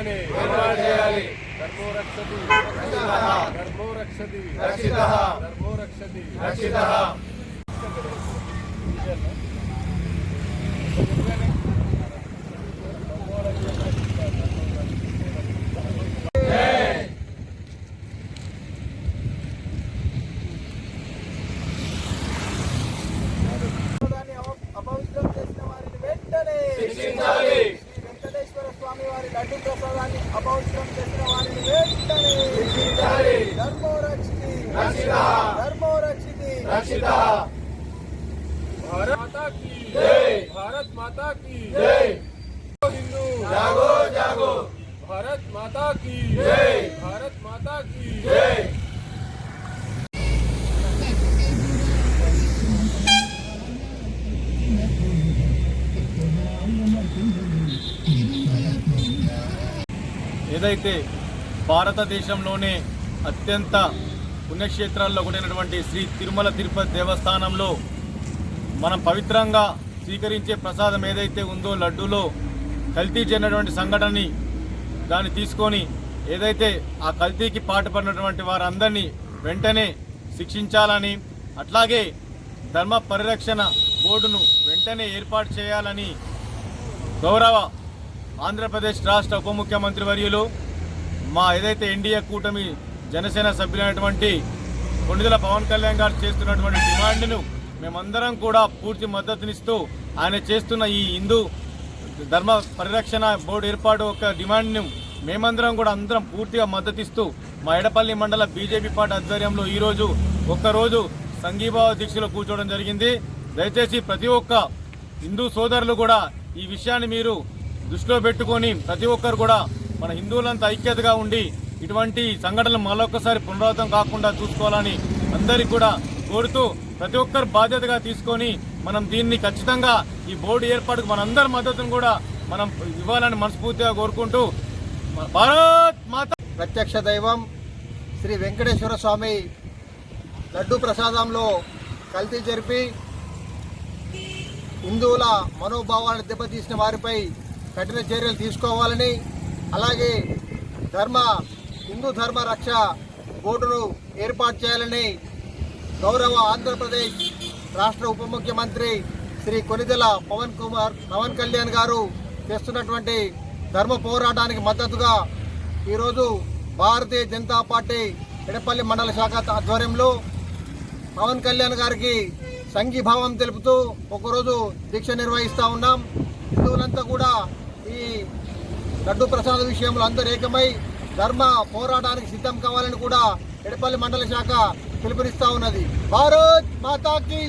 వెంటనే ధర్మో రక్షతి ధర్మో రక్షతి ధర్మో రక్షతి అపవిత్రం చేసిన వారిని వెంటనే శిక్షించాలి. శ్రీ వెంకటేశ్వర స్వామి వారి లడ్డు ప్రసాదాన్ని అపవిత్రం చేసిన వారిని వెంటనే శిక్షించాలి. ధర్మో రక్షితి ధర్మో రక్షితి भारत माता की जय भारत माता की जय हिंदू जागो जागो भारत माता की जय भारत माता की जय ఏదైతే భారతదేశంలోనే అత్యంత పుణ్యక్షేత్రాల్లో ఒకటైనటువంటి శ్రీ తిరుమల తిరుపతి దేవస్థానంలో మనం పవిత్రంగా స్వీకరించే ప్రసాదం ఏదైతే ఉందో లడ్డూలో కల్తీ చెందినటువంటి సంఘటనని దాన్ని తీసుకొని ఏదైతే ఆ కల్తీకి పాటుపడినటువంటి వారందరినీ వెంటనే శిక్షించాలని, అట్లాగే ధర్మ పరిరక్షణ బోర్డును వెంటనే ఏర్పాటు చేయాలని గౌరవ ఆంధ్రప్రదేశ్ రాష్ట్ర ఉప ముఖ్యమంత్రి వర్యులు మా ఏదైతే ఎన్డీఏ కూటమి జనసేన సభ్యులైనటువంటి కొణిదెల పవన్ కళ్యాణ్ గారు చేస్తున్నటువంటి డిమాండ్ను మేమందరం కూడా పూర్తి మద్దతునిస్తూ ఆయన చేస్తున్న ఈ హిందూ ధర్మ పరిరక్షణ బోర్డు ఏర్పాటు ఒక డిమాండ్ను మేమందరం కూడా అందరం పూర్తిగా మద్దతిస్తూ మా ఎడపల్లి మండల బీజేపీ పార్టీ ఆధ్వర్యంలో ఈరోజు ఒక్కరోజు సంఘీభావ దీక్షలో కూర్చోవడం జరిగింది. దయచేసి ప్రతి ఒక్క హిందూ సోదరులు కూడా ఈ విషయాన్ని మీరు దృష్టిలో పెట్టుకొని ప్రతి ఒక్కరు కూడా మన హిందువులంతా ఐక్యతగా ఉండి ఇటువంటి సంఘటనలు మరొకసారి పునరావృతం కాకుండా చూసుకోవాలని అందరికీ కూడా కోరుతూ ప్రతి ఒక్కరు బాధ్యతగా తీసుకొని మనం దీన్ని ఖచ్చితంగా ఈ బోర్డు ఏర్పాటుకు మనందరి మద్దతును కూడా మనం ఇవ్వాలని మనస్ఫూర్తిగా కోరుకుంటూ భారత్ మాత ప్రత్యక్ష దైవం శ్రీ వెంకటేశ్వర స్వామి లడ్డు ప్రసాదంలో కల్తీ జరిపి హిందువుల మనోభావాలను దెబ్బతీసిన వారిపై కఠిన చర్యలు తీసుకోవాలని, అలాగే హిందూ ధర్మ రక్ష బోర్డును ఏర్పాటు చేయాలని గౌరవ ఆంధ్రప్రదేశ్ రాష్ట్ర ఉప ముఖ్యమంత్రి శ్రీ కొణిదెల పవన్ కళ్యాణ్ గారు చేస్తున్నటువంటి ధర్మ పోరాటానికి మద్దతుగా ఈరోజు భారతీయ జనతా పార్టీ ఎడపల్లి మండల శాఖ ఆధ్వర్యంలో పవన్ కళ్యాణ్ గారికి సంఘీభావం తెలుపుతూ ఒకరోజు దీక్ష నిర్వహిస్తూ ఉన్నాం. హిందువులంతా కూడా ఈ లడ్డు ప్రసాద విషయంలో అందరూ ఏకమై ధర్మ పోరాటానికి సిద్ధం కావాలని కూడా ఎడపల్లి మండల శాఖ పిలుపునిస్తా ఉన్నది. భారత్ మాతాకి